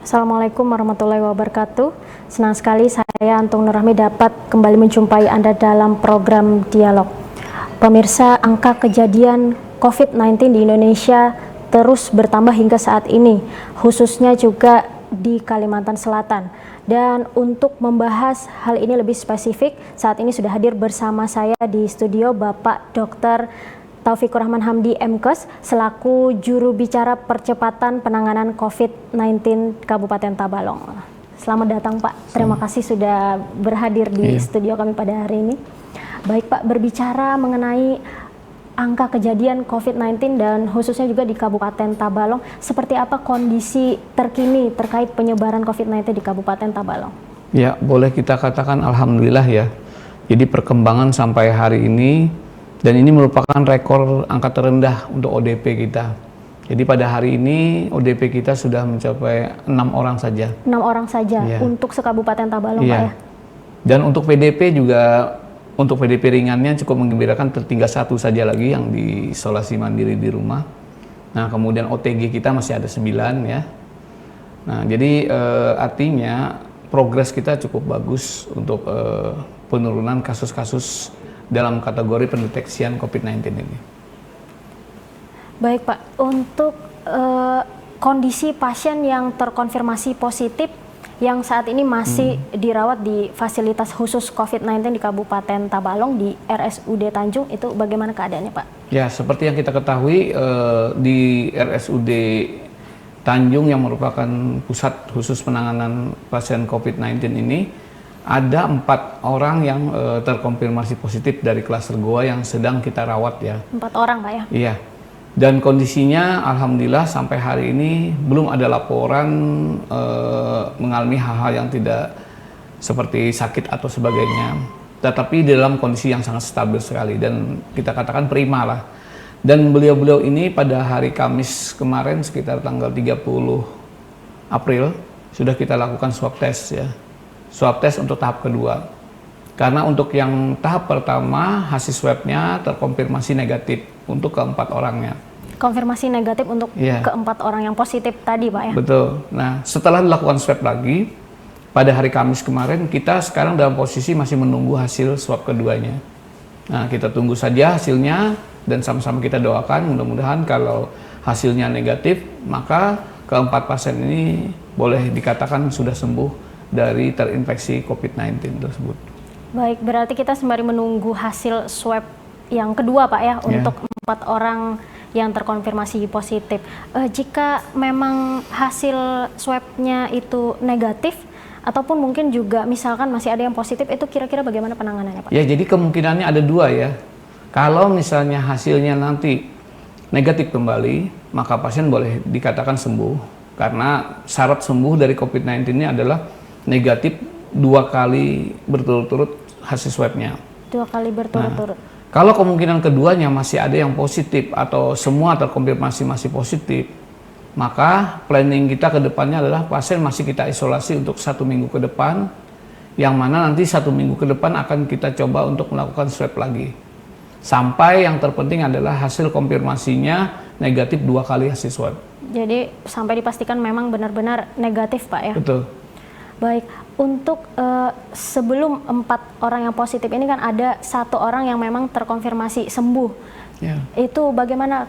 Assalamualaikum warahmatullahi wabarakatuh. Senang sekali saya Antung Nurrahmi dapat kembali menjumpai Anda dalam program Dialog. Pemirsa, angka kejadian COVID-19 di Indonesia terus bertambah hingga saat ini, khususnya juga di Kalimantan Selatan. Dan untuk membahas hal ini lebih spesifik, saat ini sudah hadir bersama saya di studio Bapak Dr. Taufikur Rahman Hamdi MKes selaku juru bicara percepatan penanganan COVID-19 Kabupaten Tabalong. Selamat datang Pak, terima kasih sudah berhadir di studio kami pada hari ini. Baik Pak, berbicara mengenai angka kejadian COVID-19 dan khususnya juga di Kabupaten Tabalong, seperti apa kondisi terkini terkait penyebaran COVID-19 di Kabupaten Tabalong? Ya, boleh kita katakan alhamdulillah ya. Jadi perkembangan sampai hari ini, dan ini merupakan rekor angka terendah untuk ODP kita. Jadi pada hari ini ODP kita sudah mencapai 6 orang saja. 6 orang saja ya, untuk se-Kabupaten Tabalong Pak ya? Dan untuk PDP juga, untuk PDP ringannya cukup menggembirakan, tertinggal 1 saja lagi yang diisolasi mandiri di rumah. Nah kemudian OTG kita masih ada 9 ya. Nah jadi artinya progres kita cukup bagus untuk penurunan kasus-kasus dalam kategori pendeteksian COVID-19 ini. Baik Pak, untuk kondisi pasien yang terkonfirmasi positif yang saat ini masih dirawat di fasilitas khusus COVID-19 di Kabupaten Tabalong di RSUD Tanjung, itu bagaimana keadaannya Pak? Ya, seperti yang kita ketahui di RSUD Tanjung yang merupakan pusat khusus penanganan pasien COVID-19 ini, ada 4 orang yang terkonfirmasi positif dari klaster goa yang sedang kita rawat ya. 4 orang Pak ya? Iya. Dan kondisinya alhamdulillah sampai hari ini belum ada laporan mengalami hal-hal yang tidak seperti sakit atau sebagainya. Tetapi dalam kondisi yang sangat stabil sekali dan kita katakan prima lah. Dan beliau-beliau ini pada hari Kamis kemarin sekitar tanggal 30 April sudah kita lakukan swab test ya. Swab test untuk tahap kedua. Karena untuk yang tahap pertama hasil swabnya terkonfirmasi negatif untuk ke-4 orangnya. Konfirmasi negatif untuk ke-4 orang yang positif tadi Pak ya? Betul. Nah setelah dilakukan swab lagi pada hari Kamis kemarin, kita sekarang dalam posisi masih menunggu hasil swab keduanya. Nah kita tunggu saja hasilnya dan sama-sama kita doakan mudah-mudahan kalau hasilnya negatif maka ke-4 pasien ini boleh dikatakan sudah sembuh dari terinfeksi COVID-19 tersebut. Baik, berarti kita sembari menunggu hasil swab yang kedua Pak ya, untuk 4 orang yang terkonfirmasi positif. Jika memang hasil swabnya itu negatif, ataupun mungkin juga misalkan masih ada yang positif, itu kira-kira bagaimana penanganannya Pak? Ya, jadi kemungkinannya ada 2 ya. Kalau misalnya hasilnya nanti negatif kembali, maka pasien boleh dikatakan sembuh. Karena syarat sembuh dari COVID-19 ini adalah negatif 2 kali berturut-turut hasil swabnya. 2 kali berturut-turut. Nah, kalau kemungkinan keduanya masih ada yang positif atau semua terkonfirmasi masih positif, maka planning kita ke depannya adalah pasien masih kita isolasi untuk 1 minggu ke depan, yang mana nanti 1 minggu ke depan akan kita coba untuk melakukan swab lagi. Sampai yang terpenting adalah hasil konfirmasinya negatif 2 kali hasil swab. Jadi sampai dipastikan memang benar-benar negatif Pak ya? Betul. Baik, untuk sebelum 4 orang yang positif ini kan ada 1 orang yang memang terkonfirmasi sembuh. Itu bagaimana,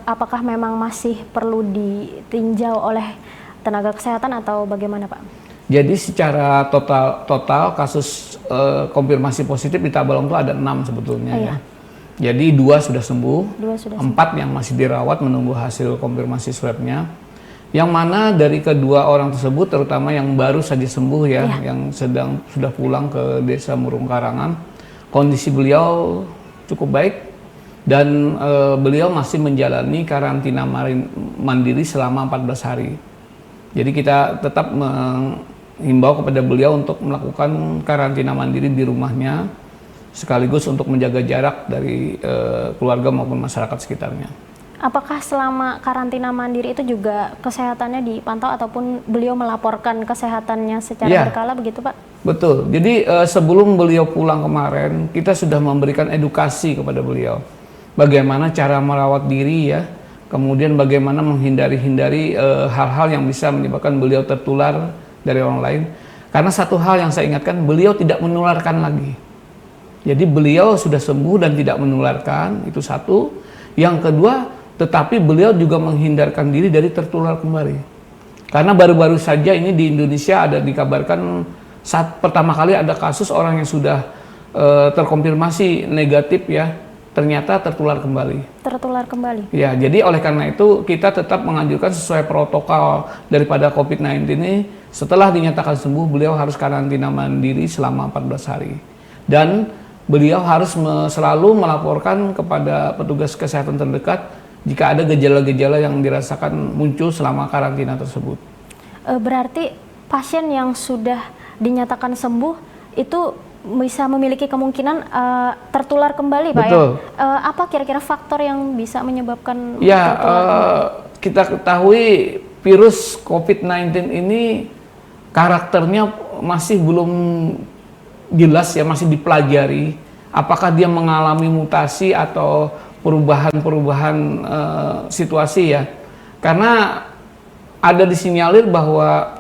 apakah memang masih perlu ditinjau oleh tenaga kesehatan atau bagaimana Pak? Jadi secara total kasus konfirmasi positif di Tabalong itu ada 6 sebetulnya ya. Jadi 2 sudah sembuh, 4 yang masih dirawat menunggu hasil konfirmasi swabnya. Yang mana dari kedua orang tersebut, terutama yang baru saja sembuh ya, yang sudah pulang ke Desa Murung Karangan, kondisi beliau cukup baik dan beliau masih menjalani karantina mandiri selama 14 hari. Jadi kita tetap menghimbau kepada beliau untuk melakukan karantina mandiri di rumahnya, sekaligus untuk menjaga jarak dari keluarga maupun masyarakat sekitarnya. Apakah selama karantina mandiri itu juga kesehatannya dipantau ataupun beliau melaporkan kesehatannya secara berkala begitu Pak? Betul, jadi sebelum beliau pulang kemarin kita sudah memberikan edukasi kepada beliau bagaimana cara merawat diri ya, kemudian bagaimana menghindari hal-hal yang bisa menyebabkan beliau tertular dari orang lain. Karena satu hal yang saya ingatkan, beliau tidak menularkan lagi. Jadi beliau sudah sembuh dan tidak menularkan, itu satu. Yang kedua, tetapi beliau juga menghindarkan diri dari tertular kembali. Karena baru-baru saja ini di Indonesia ada dikabarkan saat pertama kali ada kasus orang yang sudah terkonfirmasi negatif ya, ternyata tertular kembali. Tertular kembali. Ya, jadi oleh karena itu kita tetap menganjurkan sesuai protokol daripada COVID-19 ini, setelah dinyatakan sembuh beliau harus karantina mandiri selama 14 hari. Dan beliau harus selalu melaporkan kepada petugas kesehatan terdekat jika ada gejala-gejala yang dirasakan muncul selama karantina tersebut. Berarti pasien yang sudah dinyatakan sembuh itu bisa memiliki kemungkinan tertular kembali, Pak. Betul. Ya? Apa kira-kira faktor yang bisa menyebabkan ya, tertular kembali? Kita ketahui virus COVID-19 ini karakternya masih belum jelas ya, masih dipelajari. Apakah dia mengalami mutasi atau perubahan-perubahan situasi ya. Karena ada disinyalir bahwa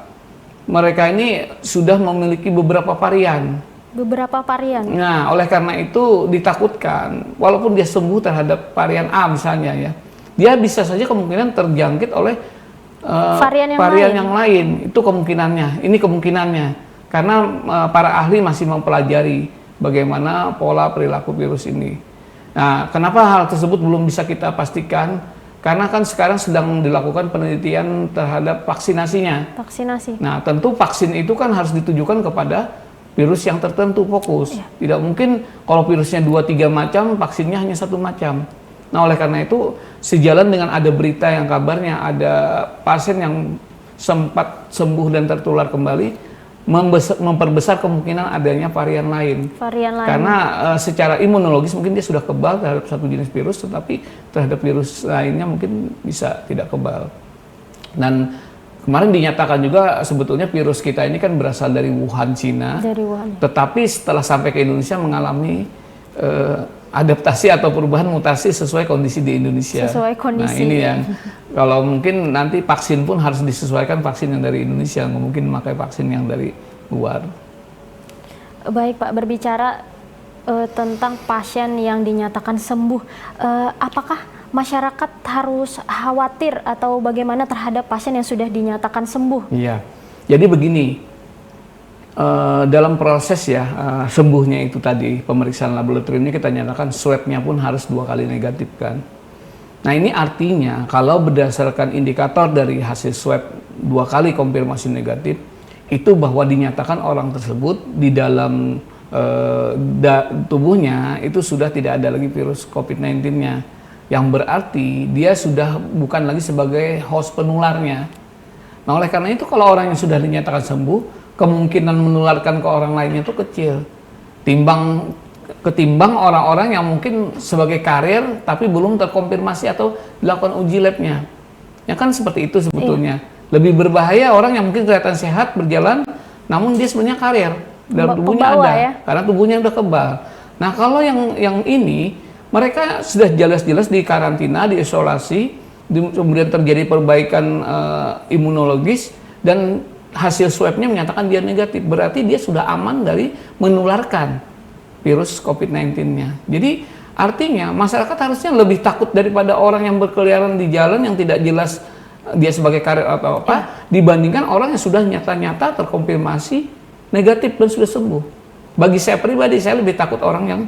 mereka ini sudah memiliki beberapa varian. Beberapa varian. Nah, oleh karena itu ditakutkan, walaupun dia sembuh terhadap varian A misalnya ya, dia bisa saja kemungkinan terjangkit oleh varian yang lain. Itu kemungkinannya, ini kemungkinannya. Karena para ahli masih mempelajari bagaimana pola perilaku virus ini. Nah, kenapa hal tersebut belum bisa kita pastikan? Karena kan sekarang sedang dilakukan penelitian terhadap vaksinasinya. Vaksinasi. Nah, tentu vaksin itu kan harus ditujukan kepada virus yang tertentu fokus. Iya. Tidak mungkin kalau virusnya 2-3 macam, vaksinnya hanya 1 macam. Nah, oleh karena itu, sejalan dengan ada berita yang kabarnya ada pasien yang sempat sembuh dan tertular kembali, memperbesar kemungkinan adanya varian lain. Varian lain. Karena secara imunologis mungkin dia sudah kebal terhadap satu jenis virus, tetapi terhadap virus lainnya mungkin bisa tidak kebal. Dan kemarin dinyatakan juga sebetulnya virus kita ini kan berasal dari Wuhan, Cina. Dari Wuhan. Tetapi setelah sampai ke Indonesia mengalami adaptasi atau perubahan mutasi sesuai kondisi di Indonesia. Sesuai kondisi. Nah, ini yang kalau mungkin nanti vaksin pun harus disesuaikan vaksin yang dari Indonesia, nggak mungkin memakai vaksin yang dari luar. Baik Pak, berbicara tentang pasien yang dinyatakan sembuh, apakah masyarakat harus khawatir atau bagaimana terhadap pasien yang sudah dinyatakan sembuh? Iya, jadi begini. Dalam proses ya sembuhnya itu tadi pemeriksaan laboratoriumnya kita nyatakan swabnya pun harus 2 kali negatif kan. Nah ini artinya kalau berdasarkan indikator dari hasil swab 2 kali konfirmasi negatif itu bahwa dinyatakan orang tersebut di dalam tubuhnya itu sudah tidak ada lagi virus COVID-19-nya, yang berarti dia sudah bukan lagi sebagai host penularnya. Nah oleh karena itu kalau orang yang sudah dinyatakan sembuh, kemungkinan menularkan ke orang lainnya itu kecil, ketimbang orang-orang yang mungkin sebagai karier tapi belum terkonfirmasi atau dilakukan uji labnya. Ya kan seperti itu sebetulnya. Lebih berbahaya orang yang mungkin kelihatan sehat berjalan, namun dia sebenarnya karier dalam tubuhnya ada, ya? Karena tubuhnya udah kebal. Nah kalau yang ini mereka sudah jelas-jelas di karantina, diisolasi, kemudian terjadi perbaikan imunologis dan hasil swabnya menyatakan dia negatif, berarti dia sudah aman dari menularkan virus COVID-19-nya. Jadi artinya masyarakat harusnya lebih takut daripada orang yang berkeliaran di jalan yang tidak jelas dia sebagai karier atau apa, dibandingkan orang yang sudah nyata-nyata terkonfirmasi negatif dan sudah sembuh. Bagi saya pribadi, saya lebih takut orang yang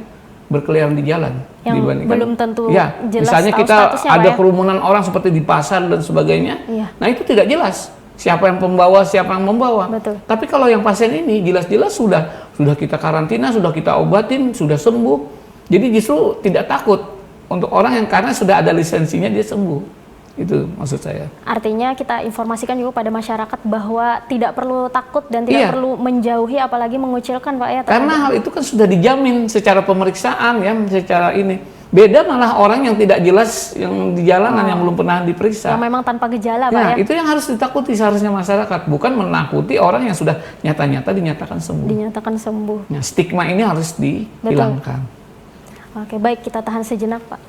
berkeliaran di jalan yang dibandingkan belum tentu ya, jelas misalnya kita ada ya? kerumunan orang seperti di pasar dan sebagainya. Iya. Nah itu tidak jelas siapa yang pembawa, siapa yang membawa. Betul. Tapi kalau yang pasien ini jelas-jelas sudah kita karantina, sudah kita obatin, sudah sembuh. Jadi justru tidak takut untuk orang yang karena sudah ada lisensinya dia sembuh. Itu maksud saya. Artinya kita informasikan juga pada masyarakat bahwa tidak perlu takut dan tidak perlu menjauhi apalagi mengucilkan Pak ya. Karena hal itu kan sudah dijamin secara pemeriksaan ya, secara ini. Beda malah orang yang tidak jelas yang di jalanan yang belum pernah diperiksa. Yang memang tanpa gejala Pak ya. ya. Itu yang harus ditakuti seharusnya masyarakat, bukan menakuti orang yang sudah nyata-nyata dinyatakan sembuh. Dinyatakan sembuh. Nah, stigma ini harus dihilangkan. Betul. Oke, baik kita tahan sejenak Pak.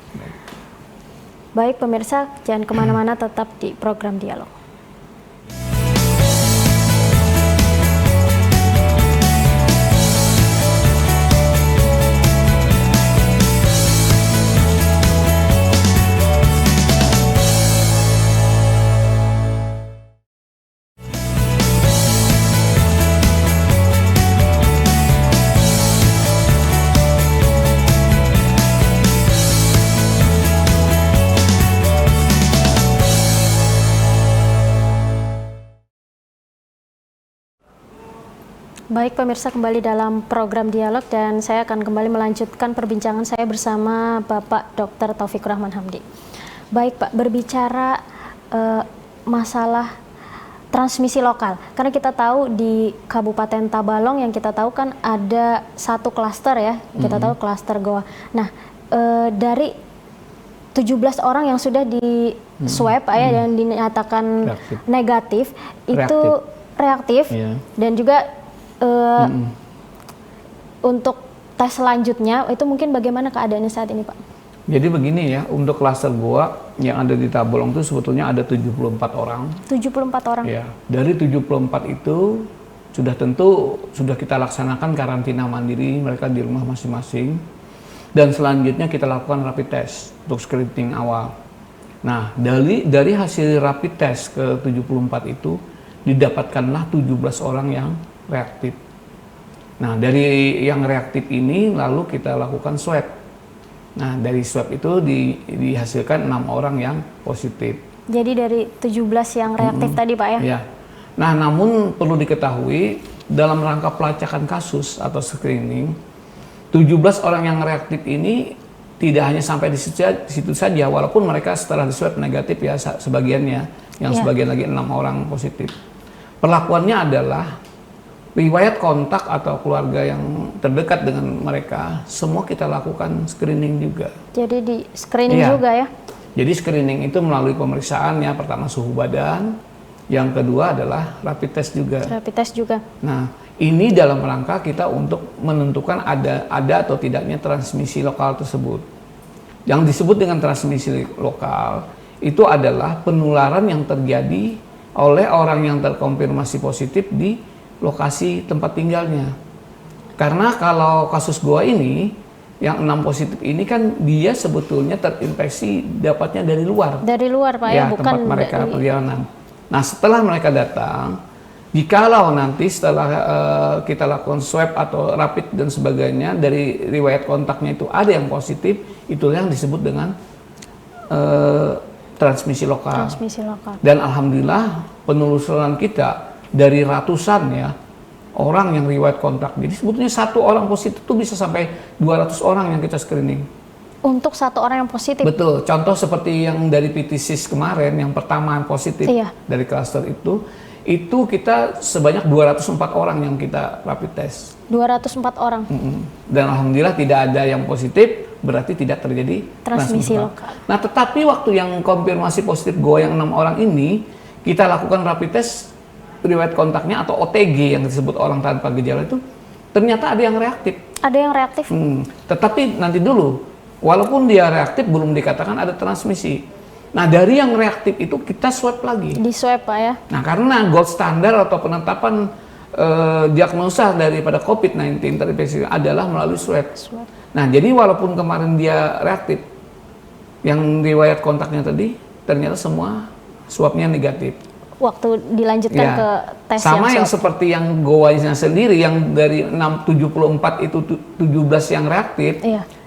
Baik pemirsa, jangan kemana-mana, tetap di program Dialog. Baik pemirsa, kembali dalam program Dialog dan saya akan kembali melanjutkan perbincangan saya bersama Bapak Dr. Taufikur Rahman Hamdi. Baik Pak, berbicara masalah transmisi lokal, karena kita tahu di Kabupaten Tabalong yang kita tahu kan ada satu klaster ya, kita tahu klaster Goa. Nah, dari 17 orang yang sudah di swab ya dan dinyatakan negatif, itu reaktif dan juga untuk tes selanjutnya itu mungkin bagaimana keadaannya saat ini Pak? Jadi begini ya, untuk klaster Goa yang ada di Tabalong itu sebetulnya ada 74 orang. 74 orang? Ya, dari 74 itu sudah kita laksanakan karantina mandiri, mereka di rumah masing-masing. Dan selanjutnya kita lakukan rapid test untuk screening awal. Nah, dari hasil rapid test ke 74 itu didapatkanlah 17 orang yang reaktif. Nah, dari yang reaktif ini lalu kita lakukan swab. Nah, dari swab itu dihasilkan 6 orang yang positif. Jadi dari 17 yang reaktif tadi Pak ya? Ya. Nah, namun perlu diketahui dalam rangka pelacakan kasus atau screening, 17 orang yang reaktif ini tidak hanya sampai di situ saja, walaupun mereka setelah di swab negatif ya sebagiannya, yang sebagian lagi 6 orang positif. Perlakuannya adalah riwayat kontak atau keluarga yang terdekat dengan mereka, semua kita lakukan screening juga. Jadi di screening juga ya? Jadi screening itu melalui pemeriksaan ya, pertama suhu badan, yang kedua adalah rapid test juga. Rapid test juga. Nah, ini dalam rangka kita untuk menentukan ada atau tidaknya transmisi lokal tersebut. Yang disebut dengan transmisi lokal itu adalah penularan yang terjadi oleh orang yang terkonfirmasi positif di lokasi tempat tinggalnya. Karena kalau kasus Goa ini, yang 6 positif ini kan dia sebetulnya terinfeksi dapatnya dari luar. Dari luar Pak ya, bukan tempat mereka perjalanan. Nah, setelah mereka datang, jikalau nanti setelah kita lakukan swab atau rapid dan sebagainya, dari riwayat kontaknya itu ada yang positif, itulah yang disebut dengan transmisi lokal. Transmisi lokal. Dan alhamdulillah penelusuran kita dari ratusan ya orang yang riwayat kontak. Jadi sebetulnya satu orang positif itu bisa sampai 200 orang yang kita screening. Untuk satu orang yang positif? Betul. Contoh seperti yang dari PTSIS kemarin, yang pertama positif dari klaster itu kita sebanyak 204 orang yang kita rapid test. 204 orang? Dan alhamdulillah tidak ada yang positif, berarti tidak terjadi transmisi lokal. Nah, tetapi waktu yang konfirmasi positif Goa yang 6 orang ini, kita lakukan rapid test riwayat kontaknya atau OTG yang disebut orang tanpa gejala itu, ternyata ada yang reaktif. Ada yang reaktif? Tetapi nanti dulu, walaupun dia reaktif belum dikatakan ada transmisi. Nah, dari yang reaktif itu kita swab lagi. Di swab Pak ya? Nah, karena gold standar atau penetapan diagnosa daripada COVID-19 terinfeksi adalah melalui swab. Nah, jadi walaupun kemarin dia reaktif, yang riwayat kontaknya tadi, ternyata semua swabnya negatif. Waktu dilanjutkan ke tes sama yang swab. seperti yang Goa-nya sendiri, yang dari 74 itu 17 yang reaktif,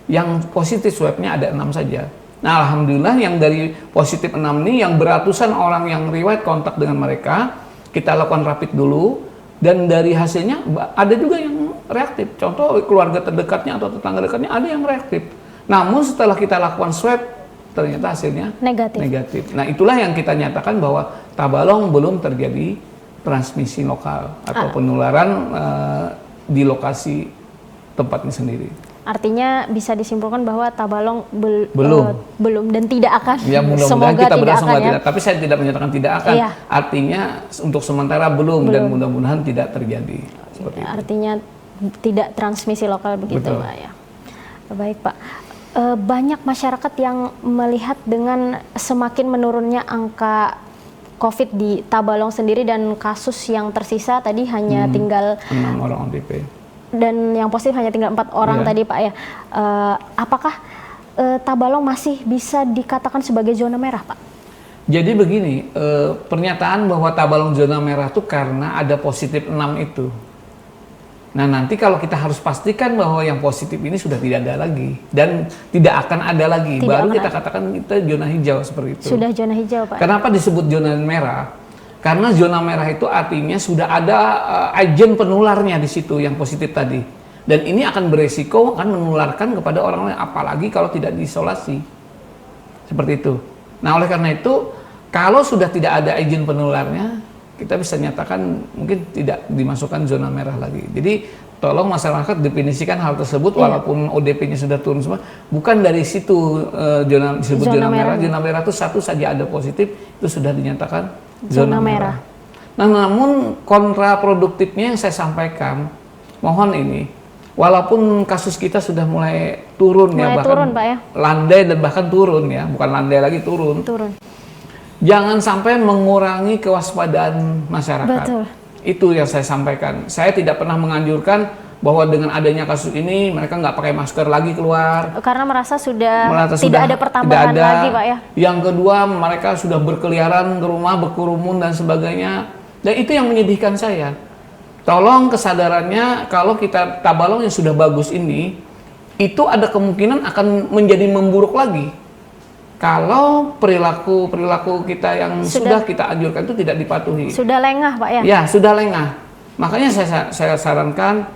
yang positif swabnya ada 6 saja. Nah, alhamdulillah yang dari positif 6 ini, yang beratusan orang yang riwayat kontak dengan mereka, kita lakukan rapid dulu, dan dari hasilnya ada juga yang reaktif. Contoh keluarga terdekatnya atau tetangga dekatnya ada yang reaktif. Namun setelah kita lakukan swab, ternyata hasilnya negatif. Nah, itulah yang kita nyatakan bahwa Tabalong belum terjadi transmisi lokal atau penularan di lokasi tempatnya sendiri. Artinya bisa disimpulkan bahwa Tabalong belum dan tidak akan. Ya, mudah-mudahan semoga kita tidak akan tidak. Tapi saya tidak menyatakan tidak akan. Artinya untuk sementara belum. Dan mudah-mudahan tidak terjadi. Seperti artinya tidak transmisi lokal begitu Pak ya. Baik Pak. Banyak masyarakat yang melihat dengan semakin menurunnya angka COVID di Tabalong sendiri dan kasus yang tersisa tadi hanya tinggal 6 orang ODP. dan yang positif hanya tinggal 4 orang tadi Pak ya. Apakah Tabalong masih bisa dikatakan sebagai zona merah Pak? Jadi begini, pernyataan bahwa Tabalong zona merah itu karena ada positif 6 itu. Nah nanti kalau kita harus pastikan bahwa yang positif ini sudah tidak ada lagi dan tidak akan ada lagi, baru kita katakan kita zona hijau seperti itu. Sudah zona hijau Pak. Kenapa disebut zona merah? Karena zona merah itu artinya sudah ada agen penularnya di situ yang positif tadi. Dan ini akan beresiko akan menularkan kepada orang lain, apalagi kalau tidak diisolasi. Seperti itu. Nah oleh karena itu, kalau sudah tidak ada agen penularnya, kita bisa nyatakan mungkin tidak dimasukkan zona merah lagi. Jadi tolong masyarakat definisikan hal tersebut walaupun ODP-nya sudah turun semua, bukan dari situ disebut zona merah. Zona merah itu satu saja ada positif itu sudah dinyatakan zona merah. Nah, namun kontraproduktifnya yang saya sampaikan, mohon ini, walaupun kasus kita sudah mulai turun ya, bahkan turun, Pak, ya? Landai dan bahkan turun ya, bukan landai lagi turun. Jangan sampai mengurangi kewaspadaan masyarakat. Betul. Itu yang saya sampaikan. Saya tidak pernah menganjurkan bahwa dengan adanya kasus ini mereka nggak pakai masker lagi keluar. Karena merasa tidak ada pertambahan lagi, Pak ya. Yang kedua, mereka sudah berkeliaran ke rumah, berkerumun dan sebagainya. Dan itu yang menyedihkan saya. Tolong kesadarannya kalau kita Tabalong yang sudah bagus ini, itu ada kemungkinan akan menjadi memburuk lagi. Kalau perilaku kita yang sudah kita anjurkan itu tidak dipatuhi. Sudah lengah, Pak ya? Ya, sudah lengah. Makanya saya sarankan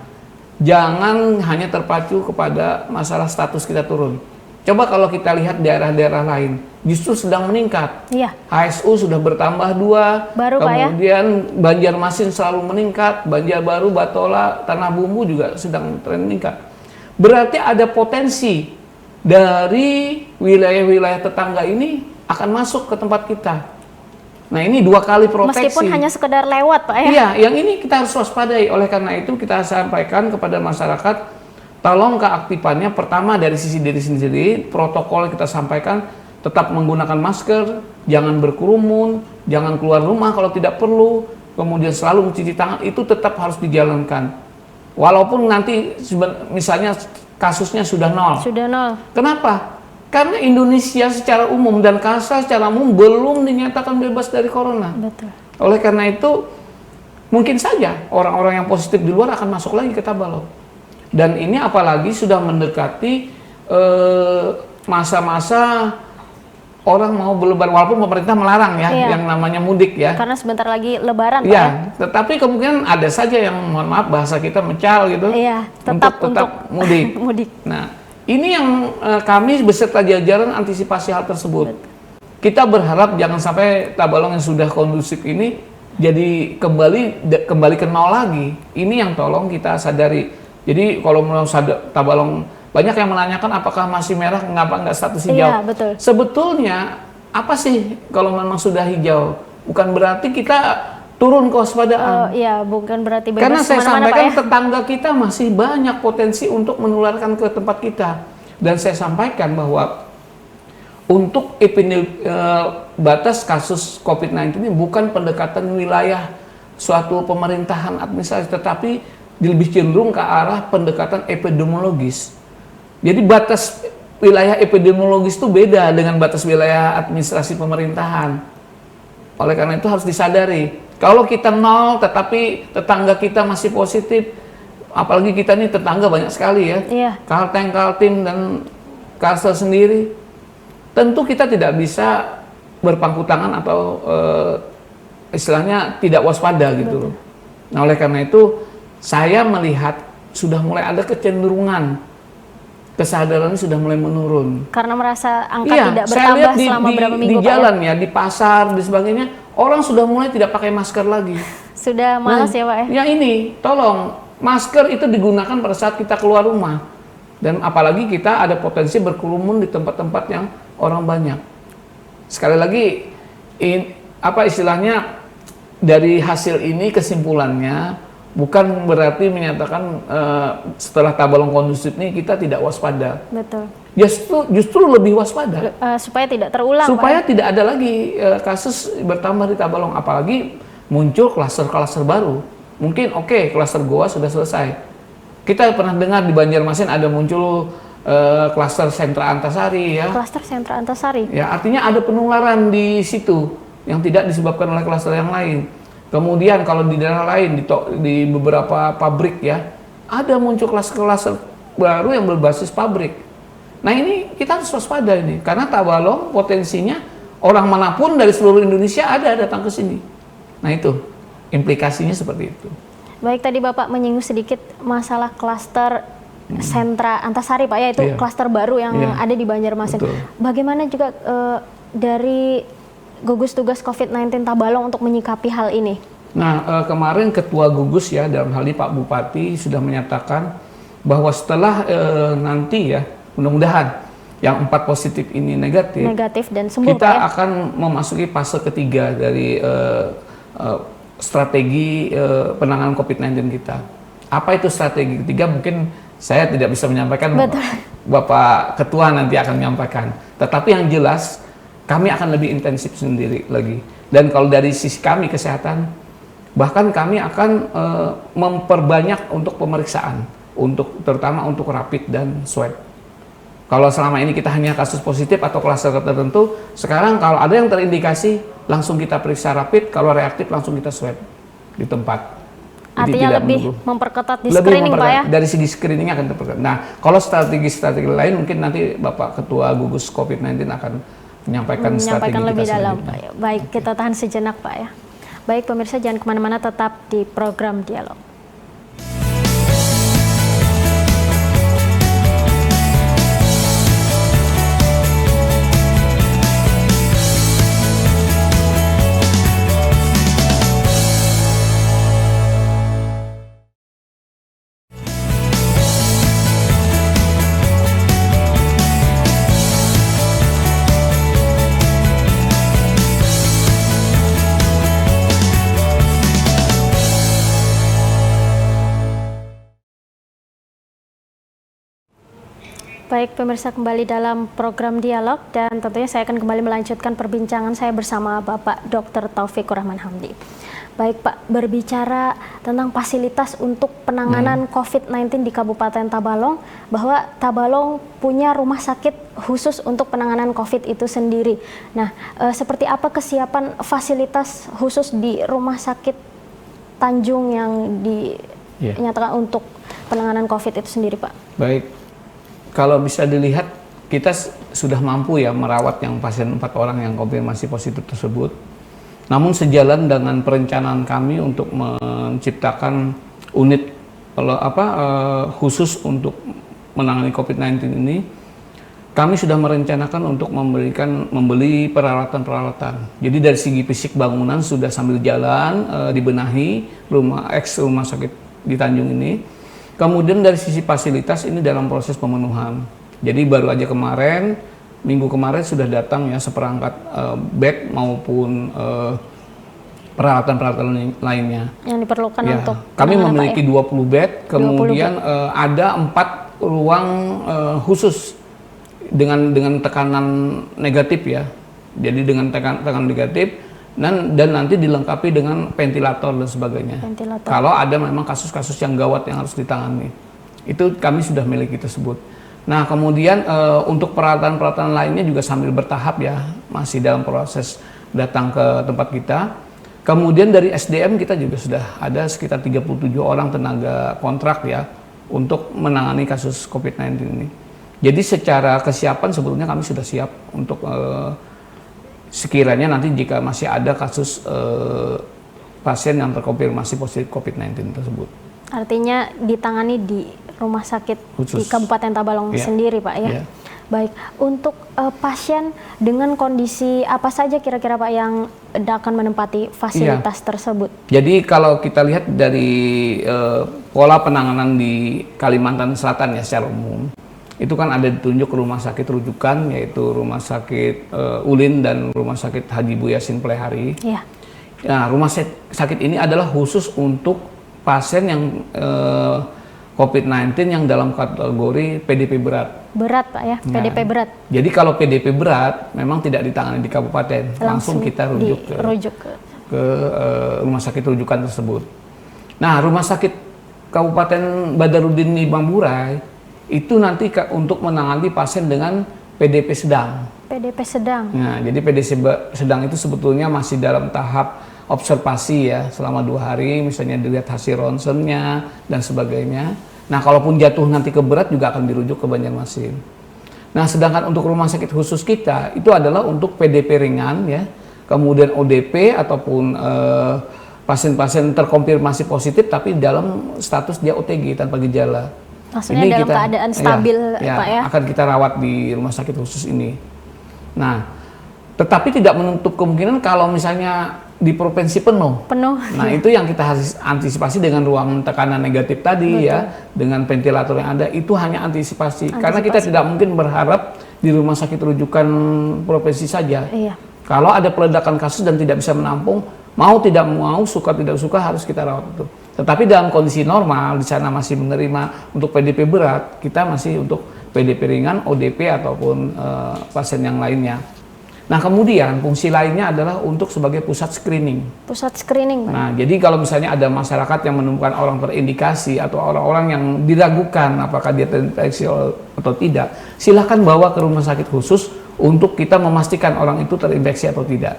jangan hanya terpacu kepada masalah status kita turun. Coba kalau kita lihat daerah-daerah lain, justru sedang meningkat. Iya. HSU sudah bertambah 2. Baru, Pak ya? Kemudian Banjarmasin selalu meningkat, Banjarbaru, Batola, Tanah Bumbu juga sedang tren meningkat. Berarti ada potensi dari wilayah-wilayah tetangga ini akan masuk ke tempat kita. Nah ini 2 kali proteksi. Meskipun hanya sekedar lewat Pak ya? Iya, yang ini kita harus waspadai. Oleh karena itu kita sampaikan kepada masyarakat, tolong keaktifannya pertama dari sisi diri sendiri, protokol kita sampaikan, tetap menggunakan masker, jangan berkerumun, jangan keluar rumah kalau tidak perlu, kemudian selalu mencuci tangan, itu tetap harus dijalankan. Walaupun nanti misalnya kasusnya sudah 0. Sudah 0. Kenapa? Karena Indonesia secara umum dan Kalsel secara umum belum dinyatakan bebas dari corona. Betul. Oleh karena itu, mungkin saja orang-orang yang positif di luar akan masuk lagi ke Tabalong. Dan ini apalagi sudah mendekati masa-masa orang mau berlebaran, walaupun pemerintah melarang ya, yang namanya mudik ya. Karena sebentar lagi lebaran Pak ya. ya. Tetapi kemungkinan ada saja yang, mohon maaf bahasa kita mecal gitu, iya, tetap mudik. mudik. Nah, ini yang kami beserta jajaran antisipasi hal tersebut. Kita berharap jangan sampai Tabalong yang sudah kondusif ini jadi kembali ke 0 lagi. Ini yang tolong kita sadari. Jadi kalau mau Tabalong, banyak yang menanyakan apakah masih merah, mengapa nggak status hijau? Iya, betul. Sebetulnya apa sih kalau memang sudah hijau? Bukan berarti kita turun kewaspadaan. Iya, bukan berarti bebas. Karena saya kemana-mana, sampaikan Pak ya? tetangga kita masih banyak potensi untuk menularkan ke tempat kita. Dan saya sampaikan bahwa untuk batas kasus COVID-19 ini bukan pendekatan wilayah suatu pemerintahan administrasi, tetapi lebih cenderung ke arah pendekatan epidemiologis. Jadi batas wilayah epidemiologis itu beda dengan batas wilayah administrasi pemerintahan. Oleh karena itu harus disadari. Kalau kita 0 tetapi tetangga kita masih positif, apalagi kita nih tetangga banyak sekali ya. Iya. Kalteng, Kaltim, dan Kalsel sendiri. Tentu kita tidak bisa berpangku tangan atau istilahnya tidak waspada gitu. Nah oleh karena itu saya melihat sudah mulai ada kecenderungan, kesadarannya sudah mulai menurun. Karena merasa angka tidak bertambah selama berapa minggu di jalan ya, di pasar, di sebagainya, orang sudah mulai tidak pakai masker lagi. Sudah malas ya Pak ya? Ya ini, tolong, masker itu digunakan pada saat kita keluar rumah. Dan apalagi kita ada potensi berkerumun di tempat-tempat yang orang banyak. Sekali lagi, apa istilahnya, dari hasil ini kesimpulannya, bukan berarti menyatakan setelah Tabalong kondusif ini kita tidak waspada. Betul. Justru lebih waspada. Supaya tidak terulang. Supaya Pak. tidak ada lagi kasus bertambah di Tabalong, apalagi muncul klaster-klaster baru. Mungkin klaster Goa sudah selesai. Kita pernah dengar di Banjarmasin ada muncul klaster Sentra Antasari ya. Klaster Sentra Antasari. Ya, artinya ada penularan di situ yang tidak disebabkan oleh klaster yang lain. Kemudian kalau di daerah lain di beberapa pabrik ya, ada muncul klaster-klaster baru yang berbasis pabrik. Nah, ini kita harus waspada ini karena Tabalong potensinya orang manapun dari seluruh Indonesia ada datang ke sini. Nah, itu implikasinya seperti itu. Baik, tadi Bapak menyinggung sedikit masalah klaster Sentra Antasari Pak ya, itu klaster baru yang ada di Banjarmasin. Betul. Bagaimana juga dari gugus tugas COVID-19 Tabalong untuk menyikapi hal ini? Nah, kemarin Ketua Gugus ya, dalam hal ini Pak Bupati sudah menyatakan bahwa setelah nanti ya, mudah-mudahan yang 4 positif ini negatif dan sembuh, kita Pak, ya? akan memasuki fase ketiga dari strategi penanganan COVID-19 kita. Apa itu strategi ketiga? Mungkin saya tidak bisa menyampaikan. Betul. Bapak Ketua nanti akan menyampaikan. Tetapi yang jelas kami akan lebih intensif sendiri lagi. Dan kalau dari sisi kami kesehatan, bahkan kami akan memperbanyak untuk pemeriksaan, terutama untuk rapid dan swab. Kalau selama ini kita hanya kasus positif atau klaster tertentu, sekarang kalau ada yang terindikasi langsung kita periksa rapid, kalau reaktif langsung kita swab di tempat. Artinya lebih memperketat di screening Pak ya? Dari segi screeningnya akan terperketat. Nah, kalau strategi-strategi lain mungkin nanti Bapak Ketua Gugus COVID-19 akan menyampaikan strategi lebih kita dalam Pak ya. Baik, kita tahan sejenak Pak ya. Baik pemirsa, jangan kemana-mana, tetap di program Dialog. Baik pemirsa, kembali dalam program Dialog dan tentunya saya akan kembali melanjutkan perbincangan saya bersama Bapak Dr. Taufikur Rahman Hamdi. Baik Pak, berbicara tentang fasilitas untuk penanganan COVID-19 di Kabupaten Tabalong, bahwa Tabalong punya rumah sakit khusus untuk penanganan COVID itu sendiri. Nah, seperti apa kesiapan fasilitas khusus di rumah sakit Tanjung yang dinyatakan untuk penanganan COVID itu sendiri Pak? Baik. Kalau bisa dilihat, kita sudah mampu ya merawat yang pasien 4 orang yang konfirmasi positif tersebut. Namun sejalan dengan perencanaan kami untuk menciptakan unit khusus untuk menangani COVID-19 ini, kami sudah merencanakan untuk membeli peralatan-peralatan. Jadi dari segi fisik bangunan sudah sambil jalan dibenahi rumah sakit di Tanjung ini. Kemudian dari sisi fasilitas ini dalam proses pemenuhan. Jadi baru aja minggu kemarin sudah datang ya seperangkat bed maupun peralatan-peralatan lainnya. Yang diperlukan ya, untuk kami memiliki Pak, ya? 20 bed, kemudian ada 4 ruang khusus dengan tekanan negatif ya. Jadi dengan tekanan negatif. Dan nanti dilengkapi dengan ventilator dan sebagainya. Kalau ada memang kasus-kasus yang gawat yang harus ditangani, itu kami sudah miliki tersebut. Nah kemudian untuk peralatan-peralatan lainnya juga sambil bertahap ya, masih dalam proses datang ke tempat kita. Kemudian dari SDM kita juga sudah ada sekitar 37 orang tenaga kontrak ya untuk menangani kasus COVID-19 ini. Jadi secara kesiapan sebetulnya kami sudah siap untuk sekiranya nanti jika masih ada kasus pasien yang terkonfirmasi positif COVID-19 tersebut. Artinya ditangani di rumah sakit khusus di Kabupaten Tabalong sendiri Pak ya? Baik, untuk pasien dengan kondisi apa saja kira-kira Pak yang akan menempati fasilitas tersebut? Jadi kalau kita lihat dari pola penanganan di Kalimantan Selatan ya secara umum, itu kan ada ditunjuk rumah sakit rujukan, yaitu rumah sakit Ulin dan rumah sakit Haji Buyasin Plehari. Nah, rumah sakit ini adalah khusus untuk pasien yang COVID-19 yang dalam kategori PDP berat. Berat Pak ya, PDP berat. Jadi kalau PDP berat memang tidak ditangani di kabupaten, langsung kita rujuk ke rumah sakit rujukan tersebut. Nah, rumah sakit Kabupaten Badarudin Ibang Burai itu nanti untuk menangani pasien dengan PDP sedang. PDP sedang. Nah, jadi PDP sedang itu sebetulnya masih dalam tahap observasi ya, selama 2 hari, misalnya dilihat hasil ronsennya dan sebagainya. Nah, kalaupun jatuh nanti ke berat juga akan dirujuk ke Banjarmasin. Nah, sedangkan untuk rumah sakit khusus kita itu adalah untuk PDP ringan ya, kemudian ODP ataupun pasien-pasien terkonfirmasi positif tapi dalam status dia OTG tanpa gejala. Maksudnya dalam keadaan stabil Pak ya? Akan kita rawat di rumah sakit khusus ini. Nah, tetapi tidak menutup kemungkinan kalau misalnya di provinsi penuh. Nah, itu yang kita harus antisipasi dengan ruang tekanan negatif tadi. Betul. Ya, dengan ventilator yang ada, itu hanya antisipasi. Karena kita tidak mungkin berharap di rumah sakit rujukan provinsi saja. Iya. Kalau ada peledakan kasus dan tidak bisa menampung, mau tidak mau, suka tidak suka harus kita rawat itu. Tetapi dalam kondisi normal di sana masih menerima untuk PDP berat, kita masih untuk PDP ringan, ODP ataupun pasien yang lainnya. Nah, kemudian fungsi lainnya adalah untuk sebagai pusat screening. Pusat screening, Pak. Nah, jadi kalau misalnya ada masyarakat yang menemukan orang terindikasi atau orang-orang yang diragukan apakah dia terinfeksi atau tidak, silakan bawa ke rumah sakit khusus untuk kita memastikan orang itu terinfeksi atau tidak.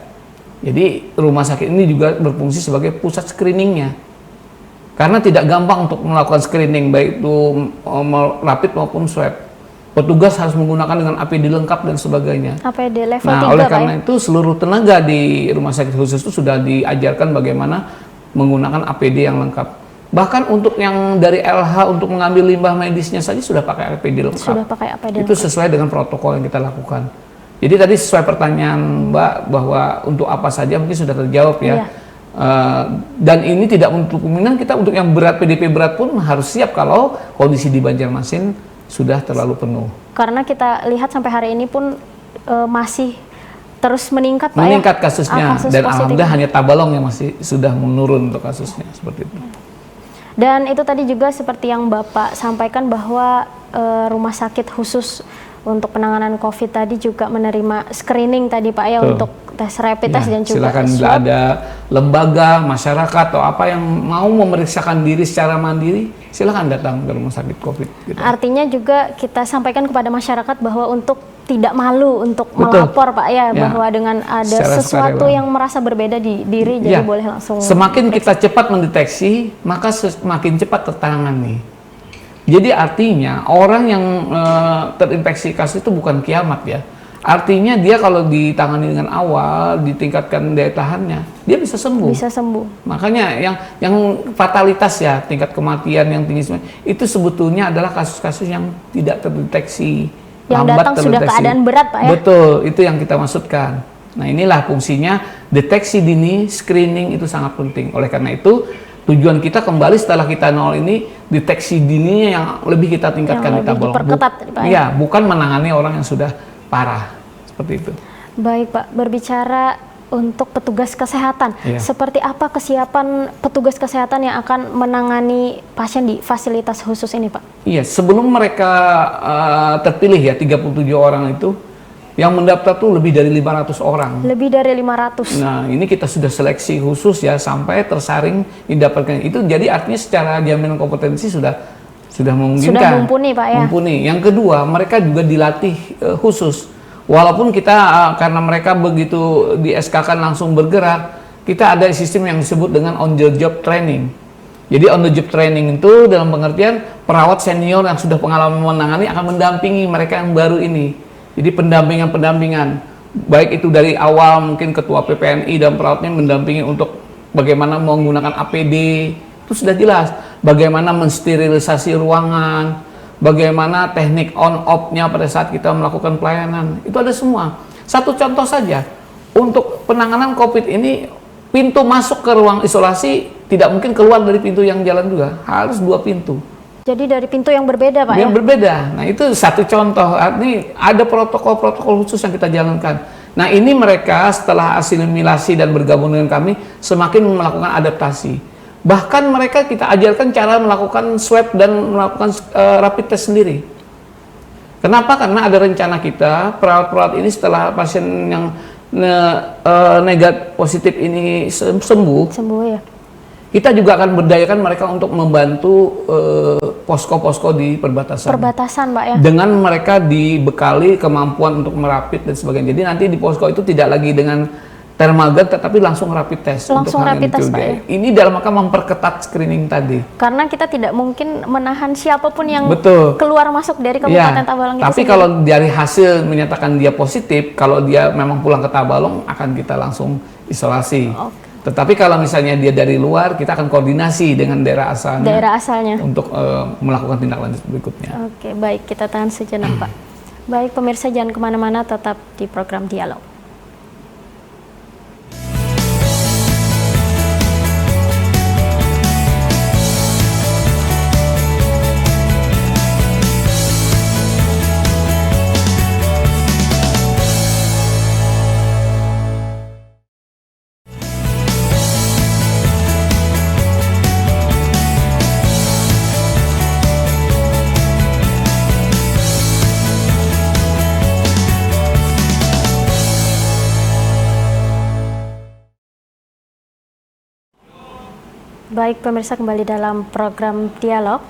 Jadi, rumah sakit ini juga berfungsi sebagai pusat screeningnya. Karena tidak gampang untuk melakukan screening, baik itu rapid maupun swab. Petugas harus menggunakan dengan APD lengkap dan sebagainya. APD level 3, nah, oleh karena itu seluruh tenaga di rumah sakit khusus itu sudah diajarkan bagaimana menggunakan APD yang lengkap. Bahkan untuk yang dari LH untuk mengambil limbah medisnya saja sudah pakai APD lengkap. Sudah pakai APD itu lengkap. Sesuai dengan protokol yang kita lakukan. Jadi tadi sesuai pertanyaan Mbak bahwa untuk apa saja mungkin sudah terjawab ya. Iya. Dan ini tidak menutup kemungkinan kita untuk yang berat PDP berat pun harus siap kalau kondisi di Banjarmasin sudah terlalu penuh. Karena kita lihat sampai hari ini pun masih terus meningkat Pak. Meningkat kasusnya kasus dan positif. Alhamdulillah hanya Tabalong yang masih sudah menurun untuk kasusnya seperti itu. Dan itu tadi juga seperti yang Bapak sampaikan bahwa rumah sakit khusus untuk penanganan COVID tadi juga menerima screening tadi Pak ya. Tuh. Untuk tes rapid test dan juga silakan bila ada lembaga, masyarakat atau apa yang mau memeriksakan diri secara mandiri, silakan datang ke rumah sakit COVID. Gitu. Artinya juga kita sampaikan kepada masyarakat bahwa untuk tidak malu untuk melapor Pak ya, bahwa dengan ada secara sesuatu yang merasa berbeda di diri, jadi boleh langsung. Semakin kita cepat mendeteksi, maka semakin cepat tertangani. Jadi artinya orang yang terinfeksi kasus itu bukan kiamat ya. Artinya dia kalau ditangani dengan awal, ditingkatkan daya tahannya, dia bisa sembuh. Bisa sembuh. Makanya yang fatalitas ya, tingkat kematian yang tinggi itu sebetulnya adalah kasus-kasus yang tidak terdeteksi. Yang datang sudah keadaan berat Pak ya? Betul, itu yang kita maksudkan. Nah, inilah fungsinya deteksi dini, screening itu sangat penting. Oleh karena itu, tujuan kita kembali setelah kita nol ini, deteksi dininya yang lebih kita tingkatkan di Tabalong. Iya, bukan menangani orang yang sudah parah. Seperti itu. Baik Pak, berbicara untuk petugas kesehatan, seperti apa kesiapan petugas kesehatan yang akan menangani pasien di fasilitas khusus ini Pak? Iya, sebelum mereka terpilih ya 37 orang itu, yang mendaftar tuh lebih dari 500 orang. Lebih dari 500. Nah, ini kita sudah seleksi khusus ya sampai tersaring didapatkan. Itu jadi artinya secara jaminan kompetensi sudah memungkinkan. Sudah mumpuni Pak ya. Mumpuni. Yang kedua, mereka juga dilatih khusus. Walaupun kita karena mereka begitu di SK-kan langsung bergerak, kita ada sistem yang disebut dengan on the job training. Jadi on the job training itu dalam pengertian perawat senior yang sudah pengalaman menangani akan mendampingi mereka yang baru ini. Jadi pendampingan, baik itu dari awal mungkin ketua PPNI dan perawatnya mendampingi untuk bagaimana menggunakan APD, itu sudah jelas. Bagaimana mensterilisasi ruangan, bagaimana teknik on-off-nya pada saat kita melakukan pelayanan, itu ada semua. Satu contoh saja, untuk penanganan COVID ini, pintu masuk ke ruang isolasi tidak mungkin keluar dari pintu yang jalan juga, harus 2 pintu. Jadi dari pintu yang berbeda Pak ya? Yang berbeda, nah itu satu contoh, ini ada protokol-protokol khusus yang kita jalankan. Nah ini mereka setelah asimilasi dan bergabung dengan kami, semakin melakukan adaptasi. Bahkan mereka kita ajarkan cara melakukan swab dan melakukan rapid test sendiri. Kenapa? Karena ada rencana kita, perawat-perawat ini setelah pasien yang negatif positif ini sembuh, ya. kita juga akan berdayakan mereka untuk membantu posko-posko di perbatasan. Perbatasan, Pak ya. Dengan mereka dibekali kemampuan untuk merapid dan sebagainya. Jadi nanti di posko itu tidak lagi dengan thermal gun, tetapi langsung rapid test. Langsung rapid test, Pak ya. Ini dalam rangka memperketat screening tadi. Karena kita tidak mungkin menahan siapapun yang Betul. keluar masuk dari Kabupaten Tabalong. Tapi kalau dari hasil menyatakan dia positif, kalau dia memang pulang ke Tabalong, akan kita langsung isolasi. Tetapi kalau misalnya dia dari luar, kita akan koordinasi dengan daerah asalnya. Untuk melakukan tindak lanjut berikutnya. Oke, baik, kita tahan sejenak, Pak. Baik, pemirsa jangan kemana-mana, tetap di program Dialog. Baik pemirsa, kembali dalam program Dialog.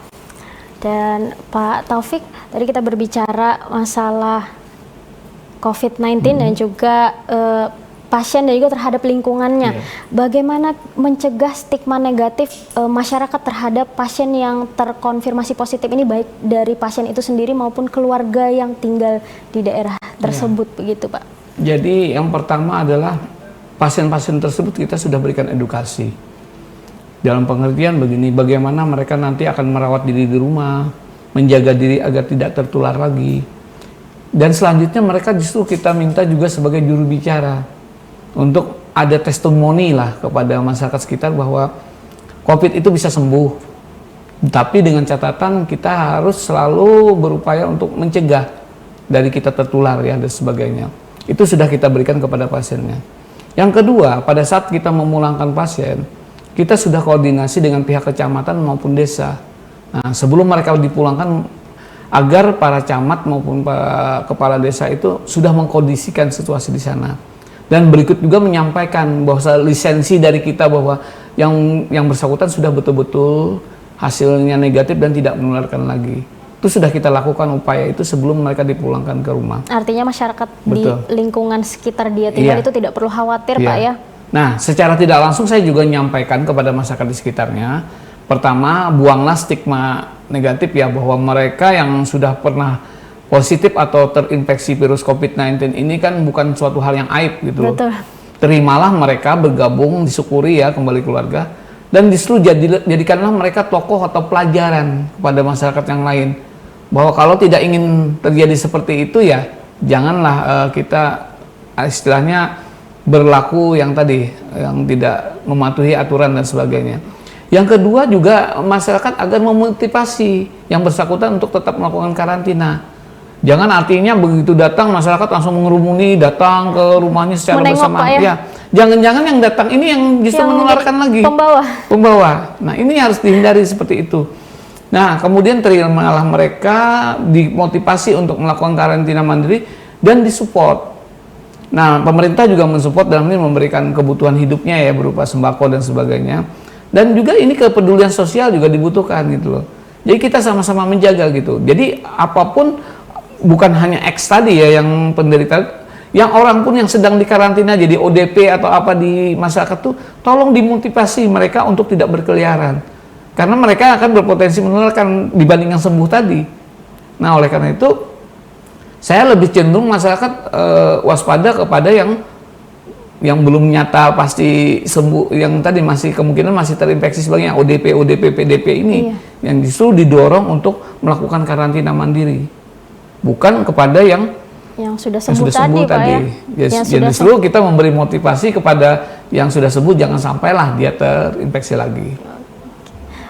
Dan Pak Taufik, tadi kita berbicara masalah COVID-19 dan juga pasien dan juga terhadap lingkungannya. Bagaimana mencegah stigma negatif masyarakat terhadap pasien yang terkonfirmasi positif ini, baik dari pasien itu sendiri maupun keluarga yang tinggal di daerah tersebut, begitu Pak? Jadi yang pertama adalah pasien-pasien tersebut kita sudah berikan edukasi. Dalam pengertian begini, bagaimana mereka nanti akan merawat diri di rumah, menjaga diri agar tidak tertular lagi. Dan selanjutnya mereka justru kita minta juga sebagai juru bicara untuk ada testimoni lah kepada masyarakat sekitar bahwa COVID itu bisa sembuh. Tapi dengan catatan kita harus selalu berupaya untuk mencegah dari kita tertular ya dan sebagainya. Itu sudah kita berikan kepada pasiennya. Yang kedua, pada saat kita memulangkan pasien, kita sudah koordinasi dengan pihak kecamatan maupun desa. Nah, sebelum mereka dipulangkan, agar para camat maupun para kepala desa itu sudah mengkondisikan situasi di sana. Dan berikut juga menyampaikan bahwa lisensi dari kita bahwa yang bersangkutan sudah betul-betul hasilnya negatif dan tidak menularkan lagi. Itu sudah kita lakukan upaya itu sebelum mereka dipulangkan ke rumah. Artinya masyarakat di lingkungan sekitar dia tinggal itu tidak perlu khawatir, Pak ya? Nah, secara tidak langsung saya juga menyampaikan kepada masyarakat di sekitarnya, pertama, buanglah stigma negatif ya, bahwa mereka yang sudah pernah positif atau terinfeksi virus COVID-19 ini kan bukan suatu hal yang aib gitu. Betul. Terimalah mereka, bergabung, disyukuri ya kembali keluarga, dan justru jadikanlah mereka tokoh atau pelajaran kepada masyarakat yang lain, bahwa kalau tidak ingin terjadi seperti itu ya, janganlah kita istilahnya berlaku yang tadi, yang tidak mematuhi aturan dan sebagainya. Yang kedua juga masyarakat agar memotivasi yang bersangkutan untuk tetap melakukan karantina. Jangan artinya begitu datang masyarakat langsung mengerumuni, datang ke rumahnya secara bersamaan. Ya, jangan-jangan yang datang ini yang justru menularkan lagi. Pembawa. Nah, ini harus dihindari seperti itu. Nah, kemudian terimalah mereka, dimotivasi untuk melakukan karantina mandiri dan disupport. Nah, pemerintah juga mensupport dalam ini, memberikan kebutuhan hidupnya ya berupa sembako dan sebagainya. Dan juga ini kepedulian sosial juga dibutuhkan gitu loh. Jadi kita sama-sama menjaga gitu. Jadi apapun, bukan hanya X tadi ya yang penderita, yang orang pun yang sedang dikarantina jadi ODP atau apa di masyarakat tuh, tolong dimotivasi mereka untuk tidak berkeliaran. Karena mereka akan berpotensi menularkan dibanding yang sembuh tadi. Nah, oleh karena itu saya lebih cenderung masyarakat waspada kepada yang belum nyata pasti sembuh, yang tadi masih kemungkinan masih terinfeksi sebagainya, ODP, PDP ini, yang justru didorong untuk melakukan karantina mandiri, bukan kepada yang sudah sembuh tadi. Justru kita memberi motivasi kepada yang sudah sembuh, jangan sampailah dia terinfeksi lagi.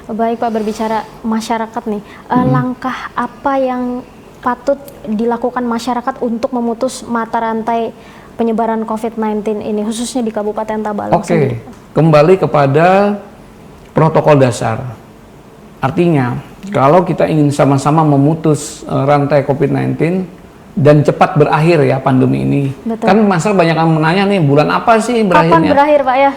Baik Pak, berbicara masyarakat nih, langkah apa yang patut dilakukan masyarakat untuk memutus mata rantai penyebaran COVID-19 ini, khususnya di Kabupaten Tabalong? Oke, kembali kepada protokol dasar. Artinya, kalau kita ingin sama-sama memutus rantai COVID-19 dan cepat berakhir ya pandemi ini. Betul. Kan masalah banyak yang menanya nih, bulan apa sih berakhirnya? Kapan berakhir, Pak ya?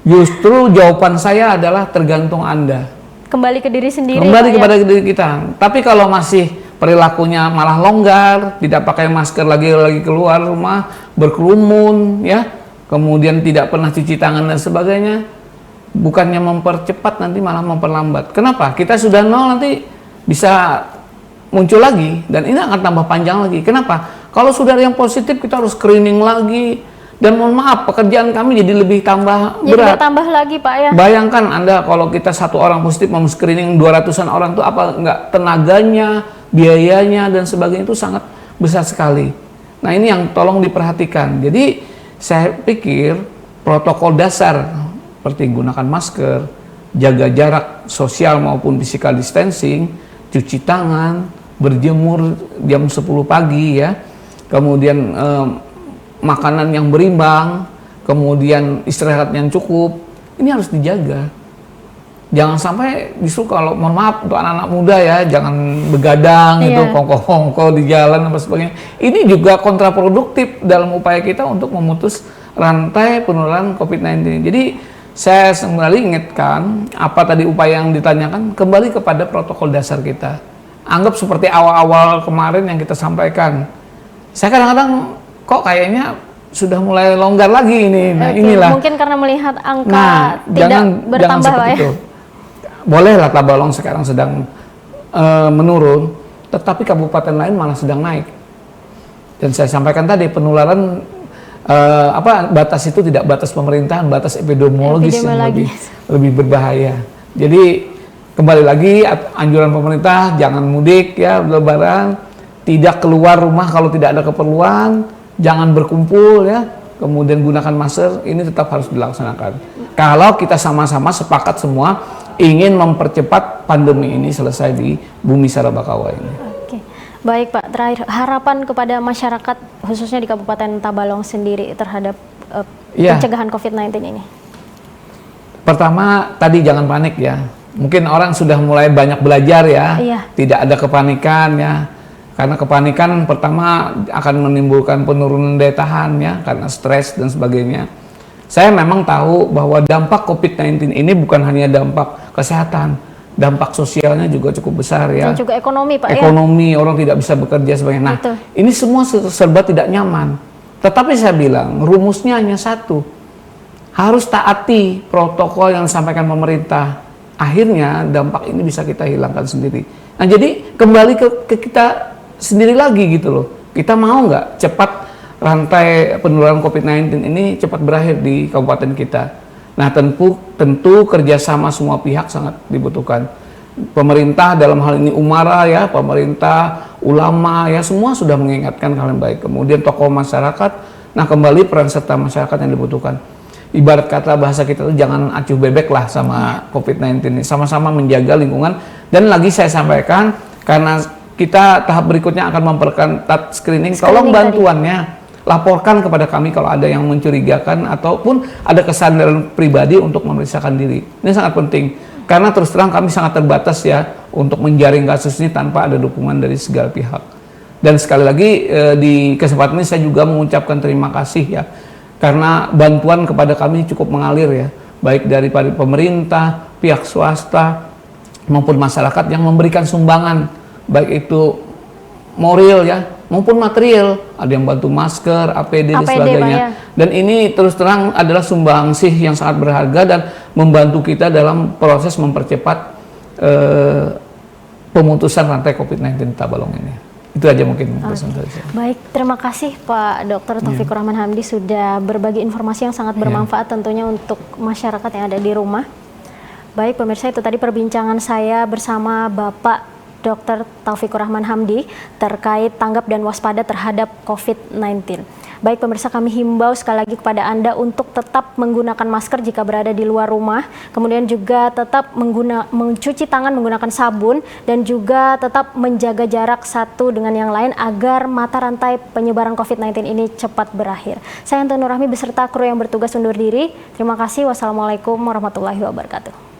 Justru jawaban saya adalah tergantung Anda. Kembali ke diri sendiri. Kembali Pak, kepada diri kita. Tapi kalau masih perilakunya malah longgar, tidak pakai masker lagi keluar rumah, berkerumun, ya, kemudian tidak pernah cuci tangan dan sebagainya, bukannya mempercepat nanti malah memperlambat. Kenapa? Kita sudah nol nanti bisa muncul lagi dan ini akan tambah panjang lagi. Kenapa? Kalau sudah ada yang positif kita harus screening lagi dan mohon maaf pekerjaan kami jadi lebih tambah Jadi berat. bertambah lagi, Pak ya. Bayangkan Anda kalau kita satu orang positif mau screening 200-an orang itu apa enggak tenaganya, biayanya dan sebagainya itu sangat besar sekali. Nah, ini yang tolong diperhatikan. Jadi saya pikir protokol dasar seperti gunakan masker, jaga jarak sosial maupun physical distancing, cuci tangan, berjemur jam 10 pagi ya, kemudian makanan yang berimbang, kemudian istirahat yang cukup, ini harus dijaga. Jangan sampai justru kalau mohon maaf untuk anak-anak muda ya, jangan begadang itu kongko-kongko di jalan dan sebagainya. Ini juga kontraproduktif dalam upaya kita untuk memutus rantai penularan COVID-19. Jadi saya kembali ingatkan apa tadi upaya yang ditanyakan, kembali kepada protokol dasar kita. Anggap seperti awal-awal kemarin yang kita sampaikan. Saya kadang-kadang kok kayaknya sudah mulai longgar lagi ini. Nah, inilah. Mungkin karena melihat angka tidak bertambah, Pak ya. Bolehlah Tabalong sekarang sedang menurun, tetapi kabupaten lain malah sedang naik. Dan saya sampaikan tadi penularan batas itu tidak batas pemerintahan, batas epidemiologis yang lebih berbahaya. Jadi kembali lagi anjuran pemerintah jangan mudik ya Lebaran, tidak keluar rumah kalau tidak ada keperluan, jangan berkumpul ya, kemudian gunakan masker, ini tetap harus dilaksanakan. Kalau kita sama-sama sepakat semua ingin mempercepat pandemi ini selesai di Bumi Sarabakawa ini. Oke. Baik Pak, terakhir harapan kepada masyarakat khususnya di Kabupaten Tabalong sendiri terhadap pencegahan COVID-19 ini. Pertama, tadi jangan panik ya. Mungkin orang sudah mulai banyak belajar ya. Tidak ada kepanikan ya. Karena kepanikan pertama akan menimbulkan penurunan daya tahan ya, karena stres dan sebagainya. Saya memang tahu bahwa dampak COVID-19 ini bukan hanya dampak kesehatan, dampak sosialnya juga cukup besar ya. Dan juga ekonomi Pak ekonomi, orang tidak bisa bekerja sebagainya. Nah, ini semua serba tidak nyaman. Tetapi saya bilang, rumusnya hanya satu. Harus taati protokol yang disampaikan pemerintah. Akhirnya dampak ini bisa kita hilangkan sendiri. Nah, jadi kembali ke kita sendiri lagi gitu loh. Kita mau nggak cepat rantai penularan COVID-19 ini cepat berakhir di kabupaten kita. Nah, tentu kerjasama semua pihak sangat dibutuhkan. Pemerintah dalam hal ini Umara ya, pemerintah, ulama ya, semua sudah mengingatkan hal yang baik. Kemudian tokoh masyarakat, nah kembali peran serta masyarakat yang dibutuhkan. Ibarat kata bahasa kita itu jangan acuh bebek lah sama COVID-19 ini. Sama-sama menjaga lingkungan. Dan lagi saya sampaikan, karena kita tahap berikutnya akan memperketat screening, tolong bantuannya. Laporkan kepada kami kalau ada yang mencurigakan ataupun ada kesadaran pribadi untuk memeriksakan diri. Ini sangat penting karena terus terang kami sangat terbatas ya untuk menjaring kasus ini tanpa ada dukungan dari segala pihak. Dan sekali lagi di kesempatan ini saya juga mengucapkan terima kasih ya karena bantuan kepada kami cukup mengalir ya, baik dari pemerintah, pihak swasta maupun masyarakat yang memberikan sumbangan baik itu moral ya maupun material, ada yang bantu masker, APD dan sebagainya. Dan ini terus terang adalah sumbangsih yang sangat berharga dan membantu kita dalam proses mempercepat pemutusan rantai COVID-19 di Tabalong ini. Itu aja mungkin presentasi. Baik, terima kasih Pak Dr. Taufikur Rahman Hamdi sudah berbagi informasi yang sangat bermanfaat tentunya untuk masyarakat yang ada di rumah. Baik pemirsa, itu tadi perbincangan saya bersama Bapak Dr. Taufikur Rahman Hamdi terkait tanggap dan waspada terhadap COVID-19. Baik pemirsa, kami himbau sekali lagi kepada Anda untuk tetap menggunakan masker jika berada di luar rumah, kemudian juga tetap mencuci tangan menggunakan sabun, dan juga tetap menjaga jarak satu dengan yang lain agar mata rantai penyebaran COVID-19 ini cepat berakhir. Saya Antun Nurrahmi beserta kru yang bertugas undur diri. Terima kasih. Wassalamualaikum warahmatullahi wabarakatuh.